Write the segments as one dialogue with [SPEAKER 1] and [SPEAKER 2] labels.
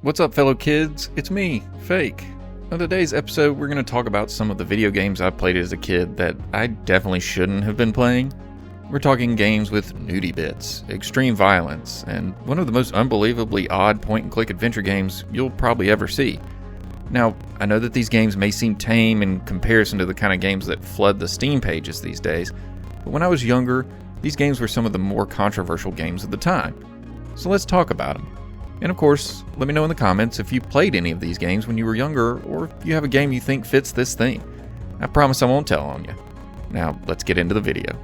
[SPEAKER 1] What's up, fellow kids? It's me, Fake. On today's episode, we're going to talk about some of the video games I played as a kid that I definitely shouldn't have been playing. We're talking games with nudie bits, extreme violence, and one of the most unbelievably odd point-and-click adventure games you'll probably ever see. Now, I know that these games may seem tame in comparison to the kind of games that flood the Steam pages these days, but when I was younger, these games were some of the more controversial games of the time. So let's talk about them. And of course, let me know in the comments if you played any of these games when you were younger, or if you have a game you think fits this theme. I promise I won't tell on you. Now, let's get into the video.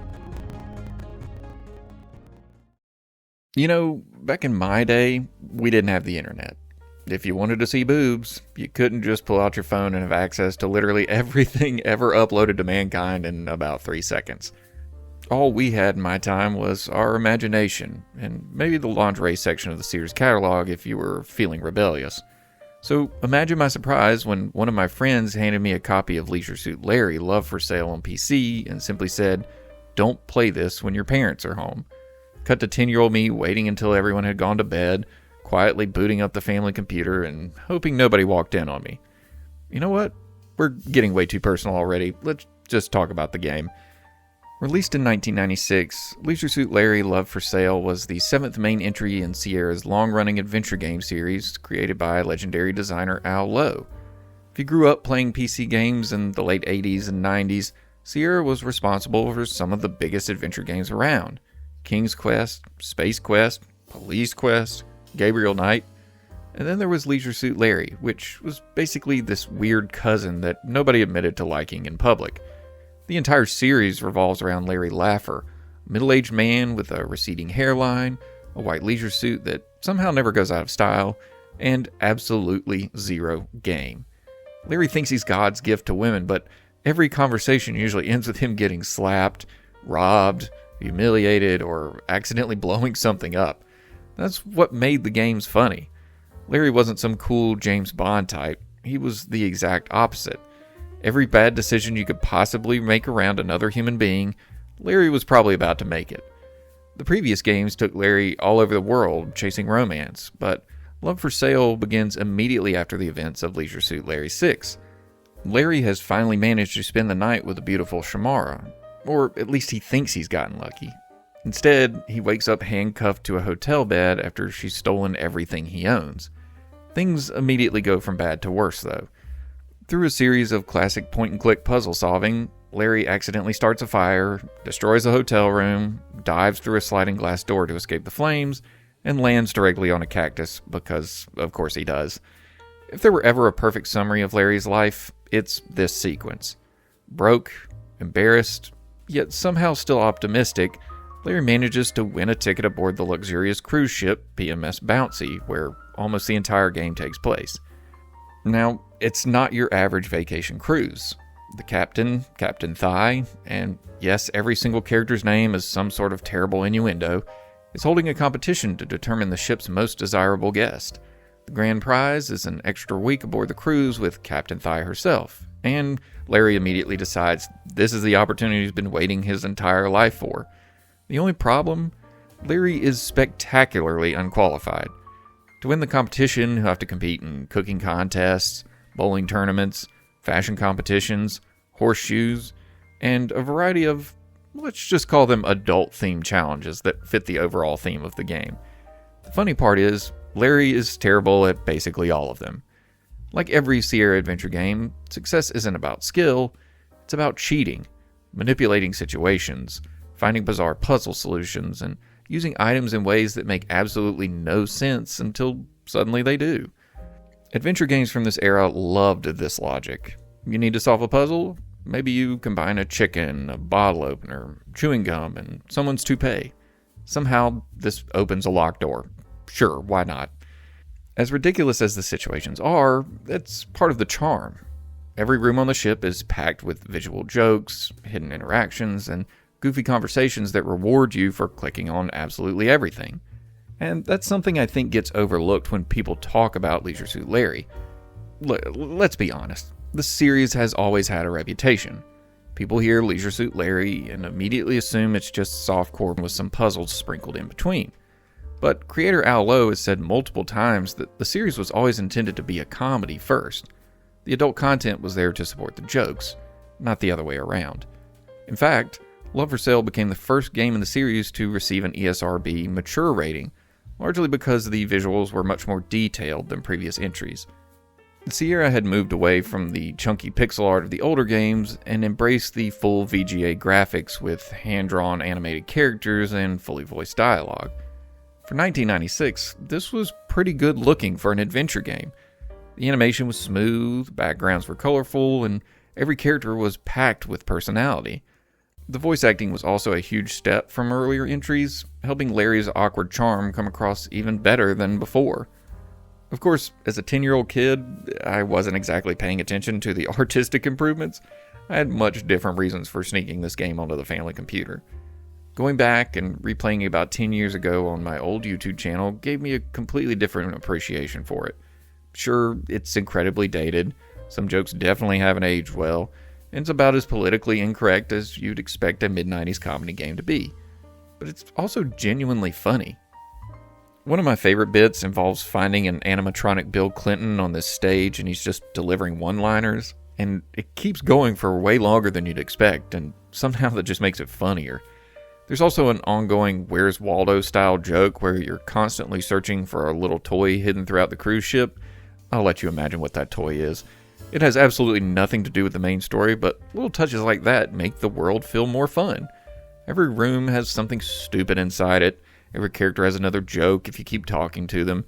[SPEAKER 1] You know, back in my day, we didn't have the internet. If you wanted to see boobs, you couldn't just pull out your phone and have access to literally everything ever uploaded to mankind in about 3 seconds. All we had in my time was our imagination, and maybe the lingerie section of the Sears catalog if you were feeling rebellious. So imagine my surprise when one of my friends handed me a copy of Leisure Suit Larry Love for Sale on PC and simply said, "Don't play this when your parents are home." Cut to 10-year-old me waiting until everyone had gone to bed, quietly booting up the family computer and hoping nobody walked in on me. You know what? We're getting way too personal already. Let's just talk about the game. Released in 1996, Leisure Suit Larry Love for Sale was the 7th main entry in Sierra's long-running adventure game series created by legendary designer Al Lowe. If you grew up playing PC games in the late 80s and 90s, Sierra was responsible for some of the biggest adventure games around. King's Quest, Space Quest, Police Quest, Gabriel Knight, and then there was Leisure Suit Larry, which was basically this weird cousin that nobody admitted to liking in public. The entire series revolves around Larry Laffer, a middle-aged man with a receding hairline, a white leisure suit that somehow never goes out of style, and absolutely zero game. Larry thinks he's God's gift to women, but every conversation usually ends with him getting slapped, robbed, humiliated, or accidentally blowing something up. That's what made the games funny. Larry wasn't some cool James Bond type. He was the exact opposite. Every bad decision you could possibly make around another human being, Larry was probably about to make it. The previous games took Larry all over the world chasing romance, but Love for Sale begins immediately after the events of Leisure Suit Larry 6. Larry has finally managed to spend the night with the beautiful Shamara, or at least he thinks he's gotten lucky. Instead, he wakes up handcuffed to a hotel bed after she's stolen everything he owns. Things immediately go from bad to worse, though. Through a series of classic point-and-click puzzle solving, Larry accidentally starts a fire, destroys a hotel room, dives through a sliding glass door to escape the flames, and lands directly on a cactus, because of course he does. If there were ever a perfect summary of Larry's life, it's this sequence. Broke, embarrassed, yet somehow still optimistic, Larry manages to win a ticket aboard the luxurious cruise ship PMS Bouncy, where almost the entire game takes place. Now, it's not your average vacation cruise. The captain, Captain Thigh, and yes, every single character's name is some sort of terrible innuendo, is holding a competition to determine the ship's most desirable guest. The grand prize is an extra week aboard the cruise with Captain Thigh herself, and Larry immediately decides this is the opportunity he's been waiting his entire life for. The only problem? Larry is spectacularly unqualified. To win the competition, he'll have to compete in cooking contests, bowling tournaments, fashion competitions, horseshoes, and a variety of, let's just call them adult-themed challenges that fit the overall theme of the game. The funny part is, Larry is terrible at basically all of them. Like every Sierra adventure game, success isn't about skill, it's about cheating, manipulating situations, finding bizarre puzzle solutions, and using items in ways that make absolutely no sense until suddenly they do. Adventure games from this era loved this logic. You need to solve a puzzle? Maybe you combine a chicken, a bottle opener, chewing gum, and someone's toupee. Somehow, this opens a locked door. Sure, why not? As ridiculous as the situations are, that's part of the charm. Every room on the ship is packed with visual jokes, hidden interactions, and goofy conversations that reward you for clicking on absolutely everything. And that's something I think gets overlooked when people talk about Leisure Suit Larry. Let's be honest, the series has always had a reputation. People hear Leisure Suit Larry and immediately assume it's just softcore with some puzzles sprinkled in between. But creator Al Lowe has said multiple times that the series was always intended to be a comedy first. The adult content was there to support the jokes, not the other way around. In fact, Love for Sale became the first game in the series to receive an ESRB mature rating, largely because the visuals were much more detailed than previous entries. Sierra had moved away from the chunky pixel art of the older games and embraced the full VGA graphics with hand-drawn animated characters and fully voiced dialogue. For 1996, this was pretty good looking for an adventure game. The animation was smooth, backgrounds were colorful, and every character was packed with personality. The voice acting was also a huge step from earlier entries, helping Larry's awkward charm come across even better than before. Of course, as a 10-year-old kid, I wasn't exactly paying attention to the artistic improvements. I had much different reasons for sneaking this game onto the family computer. Going back and replaying it about 10 years ago on my old YouTube channel gave me a completely different appreciation for it. Sure, it's incredibly dated, some jokes definitely haven't aged well, and it's about as politically incorrect as you'd expect a mid-90s comedy game to be. But it's also genuinely funny. One of my favorite bits involves finding an animatronic Bill Clinton on this stage and he's just delivering one-liners, and it keeps going for way longer than you'd expect, and somehow that just makes it funnier. There's also an ongoing Where's Waldo style joke where you're constantly searching for a little toy hidden throughout the cruise ship. I'll let you imagine what that toy is. It has absolutely nothing to do with the main story, but little touches like that make the world feel more fun. Every room has something stupid inside it. Every character has another joke if you keep talking to them.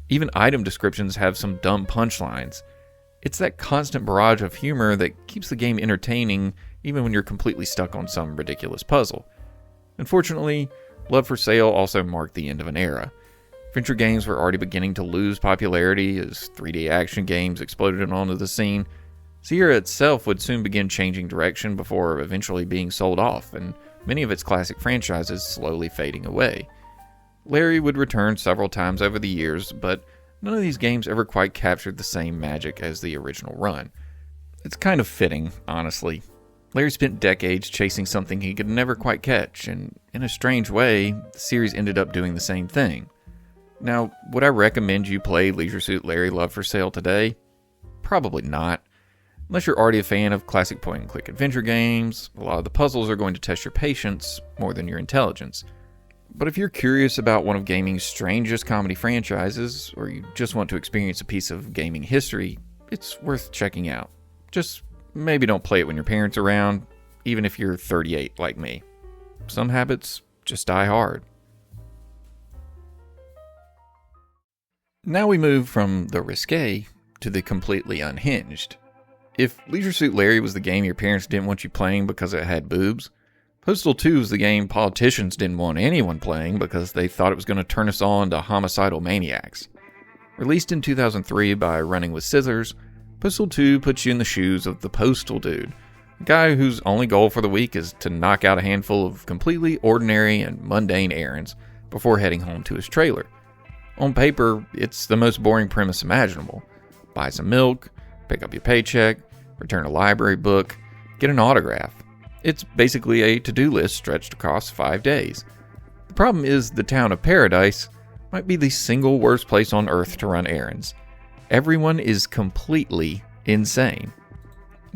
[SPEAKER 1] Even item descriptions have some dumb punchlines. It's that constant barrage of humor that keeps the game entertaining even when you're completely stuck on some ridiculous puzzle. Unfortunately, Love for Sale also marked the end of an era. Adventure games were already beginning to lose popularity as 3D action games exploded onto the scene. Sierra itself would soon begin changing direction before eventually being sold off, and many of its classic franchises slowly fading away. Larry would return several times over the years, but none of these games ever quite captured the same magic as the original run. It's kind of fitting, honestly. Larry spent decades chasing something he could never quite catch, and in a strange way, the series ended up doing the same thing. Now, would I recommend you play Leisure Suit Larry Love for Sale today? Probably not. Unless you're already a fan of classic point-and-click adventure games, a lot of the puzzles are going to test your patience more than your intelligence. But if you're curious about one of gaming's strangest comedy franchises, or you just want to experience a piece of gaming history, it's worth checking out. Just maybe don't play it when your parents are around, even if you're 38 like me. Some habits just die hard. Now we move from the risque to the completely unhinged. If Leisure Suit Larry was the game your parents didn't want you playing because it had boobs, Postal 2 is the game politicians didn't want anyone playing because they thought it was going to turn us all into homicidal maniacs. Released in 2003 by Running with Scissors, Postal 2 puts you in the shoes of the postal dude, a guy whose only goal for the week is to knock out a handful of completely ordinary and mundane errands before heading home to his trailer. On paper, it's the most boring premise imaginable. Buy some milk, pick up your paycheck, return a library book, get an autograph. It's basically a to-do list stretched across 5 days. The problem is the town of Paradise might be the single worst place on earth to run errands. Everyone is completely insane.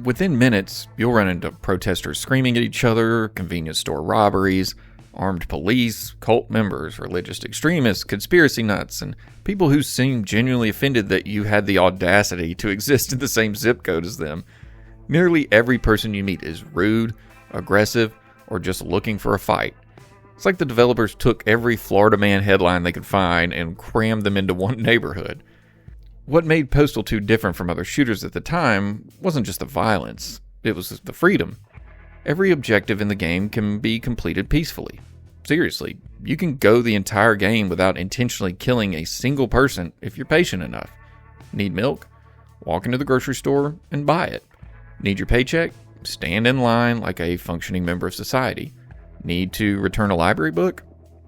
[SPEAKER 1] Within minutes, you'll run into protesters screaming at each other, convenience store robberies, armed police, cult members, religious extremists, conspiracy nuts, and people who seem genuinely offended that you had the audacity to exist in the same zip code as them. Nearly every person you meet is rude, aggressive, or just looking for a fight. It's like the developers took every Florida Man headline they could find and crammed them into one neighborhood. What made Postal 2 different from other shooters at the time wasn't just the violence, it was the freedom. Every objective in the game can be completed peacefully. Seriously, you can go the entire game without intentionally killing a single person if you're patient enough. Need milk? Walk into the grocery store and buy it. Need your paycheck? Stand in line like a functioning member of society. Need to return a library book?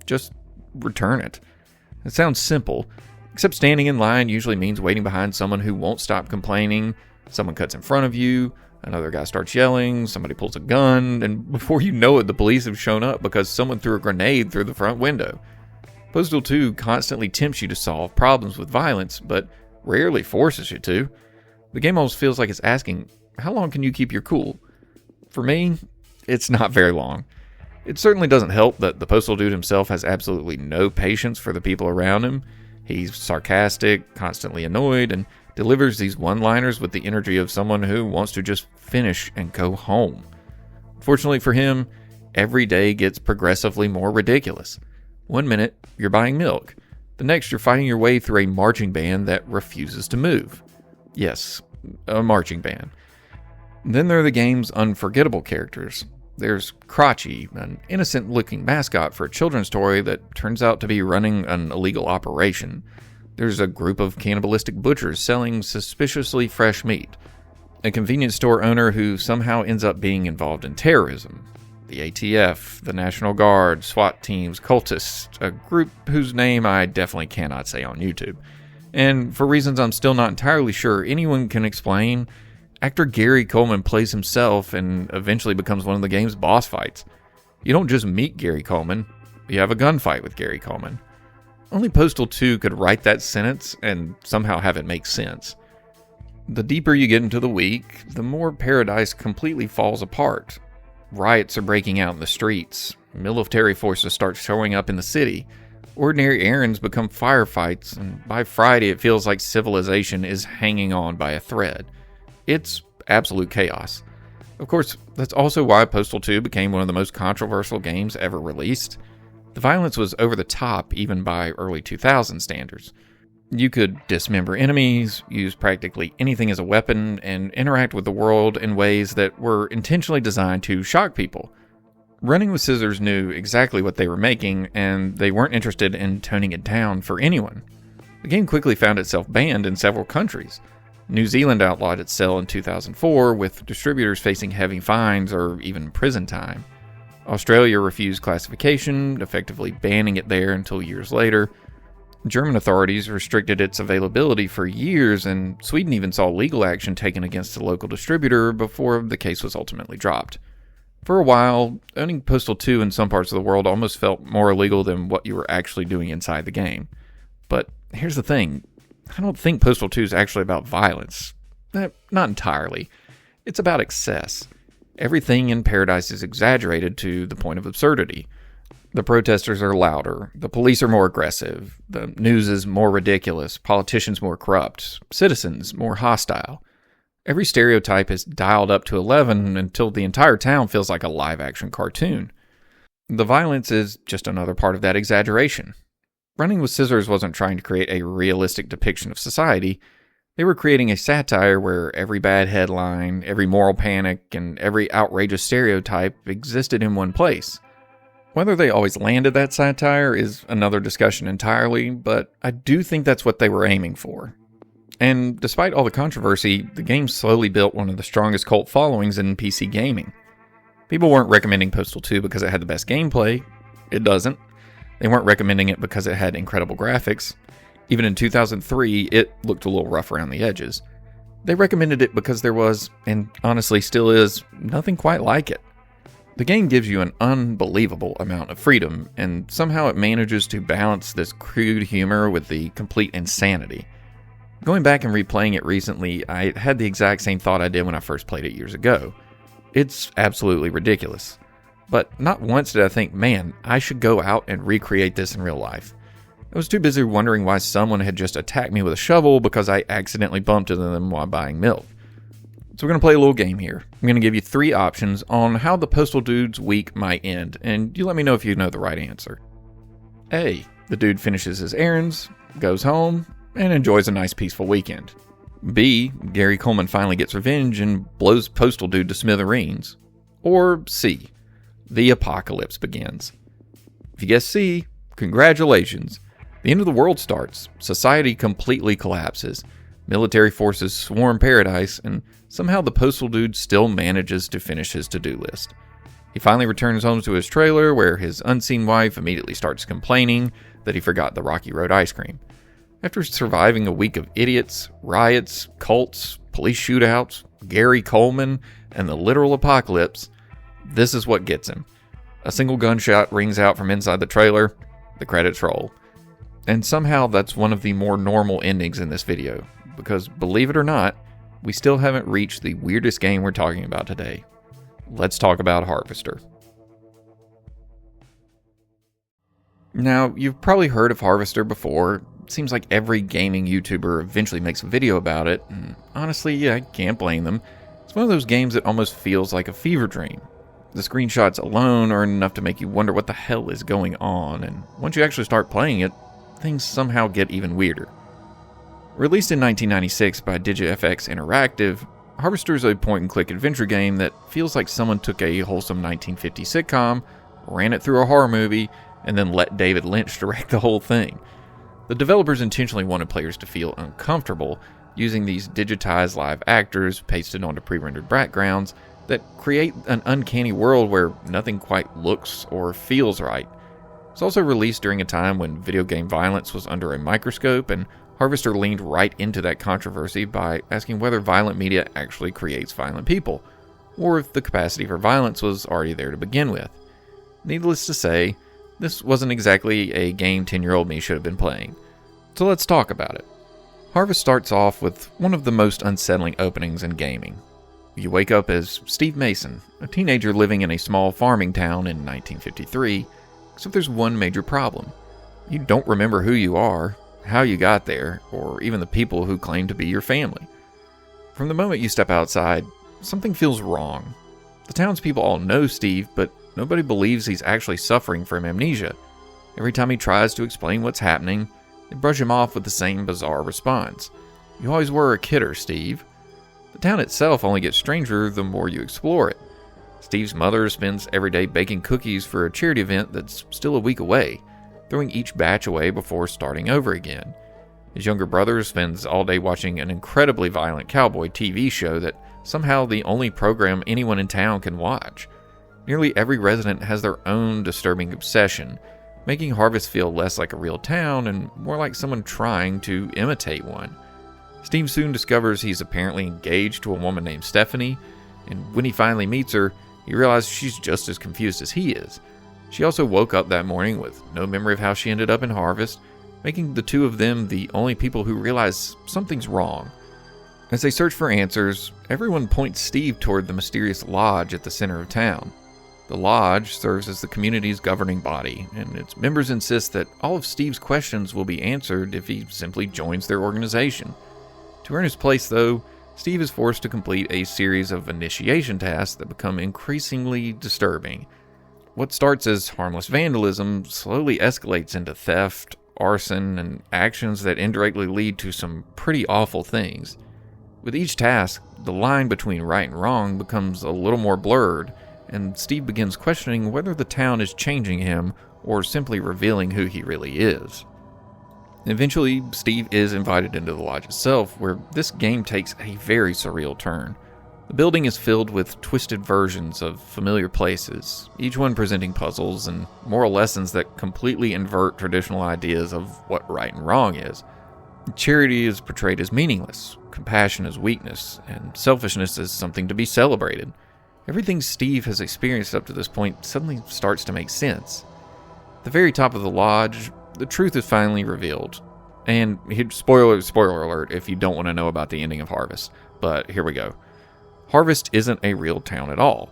[SPEAKER 1] Just return it. It sounds simple, except standing in line usually means waiting behind someone who won't stop complaining, someone cuts in front of you, another guy starts yelling, somebody pulls a gun, and before you know it, the police have shown up because someone threw a grenade through the front window. Postal 2 constantly tempts you to solve problems with violence, but rarely forces you to. The game almost feels like it's asking, how long can you keep your cool? For me, it's not very long. It certainly doesn't help that the Postal Dude himself has absolutely no patience for the people around him. He's sarcastic, constantly annoyed, and delivers these one-liners with the energy of someone who wants to just finish and go home. Fortunately for him, every day gets progressively more ridiculous. One minute, you're buying milk. The next, you're fighting your way through a marching band that refuses to move. Yes, a marching band. Then there are the game's unforgettable characters. There's Crotchy, an innocent-looking mascot for a children's toy that turns out to be running an illegal operation. There's a group of cannibalistic butchers selling suspiciously fresh meat. A convenience store owner who somehow ends up being involved in terrorism. The ATF, the National Guard, SWAT teams, cultists, a group whose name I definitely cannot say on YouTube. And for reasons I'm still not entirely sure anyone can explain, actor Gary Coleman plays himself and eventually becomes one of the game's boss fights. You don't just meet Gary Coleman, you have a gunfight with Gary Coleman. Only Postal 2 could write that sentence and somehow have it make sense. The deeper you get into the week, the more Paradise completely falls apart. Riots are breaking out in the streets, military forces start showing up in the city, ordinary errands become firefights, and by Friday it feels like civilization is hanging on by a thread. It's absolute chaos. Of course, that's also why Postal 2 became one of the most controversial games ever released. The violence was over the top even by early 2000 standards. You could dismember enemies, use practically anything as a weapon, and interact with the world in ways that were intentionally designed to shock people. Running with Scissors knew exactly what they were making, and they weren't interested in toning it down for anyone. The game quickly found itself banned in several countries. New Zealand outlawed its sale in 2004, with distributors facing heavy fines or even prison time. Australia refused classification, effectively banning it there until years later. German authorities restricted its availability for years, and Sweden even saw legal action taken against the local distributor before the case was ultimately dropped. For a while, owning Postal 2 in some parts of the world almost felt more illegal than what you were actually doing inside the game. But here's the thing, I don't think Postal 2 is actually about violence. Not entirely. It's about excess. Everything in Paradise is exaggerated to the point of absurdity. The protesters are louder, the police are more aggressive, the news is more ridiculous, politicians more corrupt, citizens more hostile. Every stereotype is dialed up to 11 until the entire town feels like a live-action cartoon. The violence is just another part of that exaggeration. Running with Scissors wasn't trying to create a realistic depiction of society. They were creating a satire where every bad headline, every moral panic, and every outrageous stereotype existed in one place. Whether they always landed that satire is another discussion entirely, but I do think that's what they were aiming for. And despite all the controversy, the game slowly built one of the strongest cult followings in PC gaming. People weren't recommending Postal 2 because it had the best gameplay. It doesn't. They weren't recommending it because it had incredible graphics. Even in 2003, it looked a little rough around the edges. They recommended it because there was, and honestly still is, nothing quite like it. The game gives you an unbelievable amount of freedom, and somehow it manages to balance this crude humor with the complete insanity. Going back and replaying it recently, I had the exact same thought I did when I first played it years ago. It's absolutely ridiculous. But not once did I think, man, I should go out and recreate this in real life. I was too busy wondering why someone had just attacked me with a shovel because I accidentally bumped into them while buying milk. So we're going to play a little game here. I'm going to give you 3 options on how the Postal Dude's week might end, and you let me know if you know the right answer. A. The dude finishes his errands, goes home, and enjoys a nice peaceful weekend. B. Gary Coleman finally gets revenge and blows Postal Dude to smithereens. Or C. The apocalypse begins. If you guess C, congratulations. The end of the world starts, society completely collapses, military forces swarm Paradise, and somehow the Postal Dude still manages to finish his to-do list. He finally returns home to his trailer, where his unseen wife immediately starts complaining that he forgot the Rocky Road ice cream. After surviving a week of idiots, riots, cults, police shootouts, Gary Coleman, and the literal apocalypse, this is what gets him. A single gunshot rings out from inside the trailer, the credits roll, And somehow that's one of the more normal endings in this video, because believe it or not, we still haven't reached the weirdest game we're talking about today. Let's talk about Harvester. Now, you've probably heard of Harvester before. It seems like every gaming YouTuber eventually makes a video about it, and honestly, I can't blame them. It's one of those games that almost feels like a fever dream. The screenshots alone are enough to make you wonder what the hell is going on, and once you actually start playing it, things somehow get even weirder. Released in 1996 by DigiFX Interactive, Harvester is a point-and-click adventure game that feels like someone took a wholesome 1950s sitcom, ran it through a horror movie, and then let David Lynch direct the whole thing. The developers intentionally wanted players to feel uncomfortable, using these digitized live actors pasted onto pre-rendered backgrounds that create an uncanny world where nothing quite looks or feels right. It's also released during a time when video game violence was under a microscope, and Harvester leaned right into that controversy by asking whether violent media actually creates violent people, or if the capacity for violence was already there to begin with. Needless to say, this wasn't exactly a game 10-year-old me should have been playing. So let's talk about it. Harvest starts off with one of the most unsettling openings in gaming. You wake up as Steve Mason, a teenager living in a small farming town in 1953, except there's one major problem. You don't remember who you are, how you got there, or even the people who claim to be your family. From the moment you step outside, something feels wrong. The townspeople all know Steve, but nobody believes he's actually suffering from amnesia. Every time he tries to explain what's happening, they brush him off with the same bizarre response. "You always were a kidder, Steve." The town itself only gets stranger the more you explore it. Steve's mother spends every day baking cookies for a charity event that's still a week away, throwing each batch away before starting over again. His younger brother spends all day watching an incredibly violent cowboy TV show that somehow the only program anyone in town can watch. Nearly every resident has their own disturbing obsession, making Harvest feel less like a real town and more like someone trying to imitate one. Steve soon discovers he's apparently engaged to a woman named Stephanie, and when he finally meets her, he realizes she's just as confused as he is. She also woke up that morning with no memory of how she ended up in Harvest, making the two of them the only people who realize something's wrong. As they search for answers, everyone points Steve toward the mysterious lodge at the center of town. The lodge serves as the community's governing body, and its members insist that all of Steve's questions will be answered if he simply joins their organization. To earn his place, though, Steve is forced to complete a series of initiation tasks that become increasingly disturbing. What starts as harmless vandalism slowly escalates into theft, arson, and actions that indirectly lead to some pretty awful things. With each task, the line between right and wrong becomes a little more blurred, and Steve begins questioning whether the town is changing him or simply revealing who he really is. Eventually, Steve is invited into the lodge itself, where this game takes a very surreal turn. The building is filled with twisted versions of familiar places, each one presenting puzzles and moral lessons that completely invert traditional ideas of what right and wrong is. Charity is portrayed as meaningless, compassion as weakness, and selfishness as something to be celebrated. Everything Steve has experienced up to this point suddenly starts to make sense. At the very top of the lodge, the truth is finally revealed. And spoiler alert if you don't want to know about the ending of Harvest, but here we go. Harvest isn't a real town at all.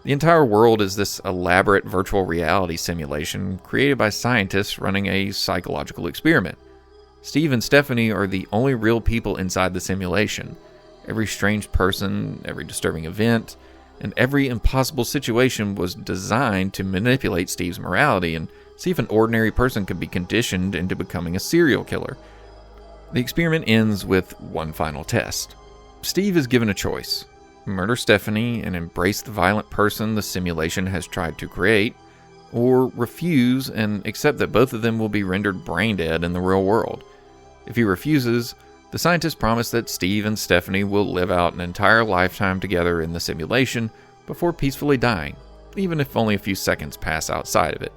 [SPEAKER 1] The entire world is this elaborate virtual reality simulation created by scientists running a psychological experiment. Steve and Stephanie are the only real people inside the simulation. Every strange person, every disturbing event, and every impossible situation was designed to manipulate Steve's morality and see if an ordinary person could be conditioned into becoming a serial killer. The experiment ends with one final test. Steve is given a choice: murder Stephanie and embrace the violent person the simulation has tried to create, or refuse and accept that both of them will be rendered brain dead in the real world. If he refuses, the scientists promise that Steve and Stephanie will live out an entire lifetime together in the simulation before peacefully dying, even if only a few seconds pass outside of it.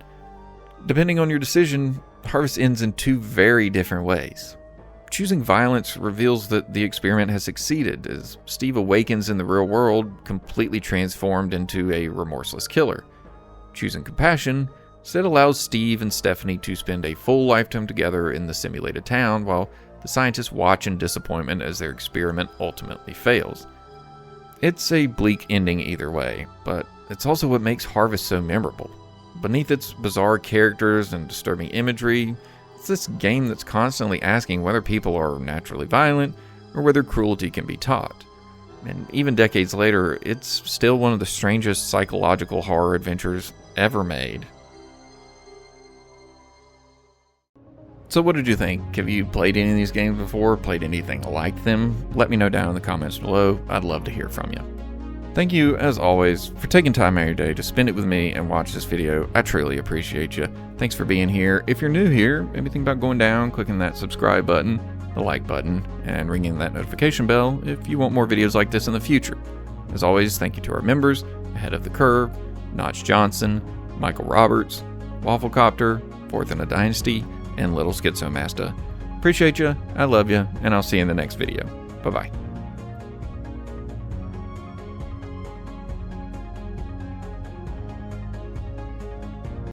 [SPEAKER 1] Depending on your decision, Harvest ends in two very different ways. Choosing violence reveals that the experiment has succeeded, as Steve awakens in the real world, completely transformed into a remorseless killer. Choosing compassion Sid allows Steve and Stephanie to spend a full lifetime together in the simulated town, while the scientists watch in disappointment as their experiment ultimately fails. It's a bleak ending either way, but it's also what makes Harvest so memorable. Beneath its bizarre characters and disturbing imagery, it's this game that's constantly asking whether people are naturally violent or whether cruelty can be taught. And even decades later, it's still one of the strangest psychological horror adventures ever made. So what did you think? Have you played any of these games before? Played anything like them? Let me know down in the comments below. I'd love to hear from you. Thank you, as always, for taking time out of your day to spend it with me and watch this video. I truly appreciate you. Thanks for being here. If you're new here, maybe think about going down, clicking that subscribe button, the like button, and ringing that notification bell if you want more videos like this in the future. As always, thank you to our members, Ahead of the Curve, Notch Johnson, Michael Roberts, Wafflecopter, Fourth in a Dynasty, and Little Schizomaster. Appreciate you, I love you, and I'll see you in the next video. Bye-bye.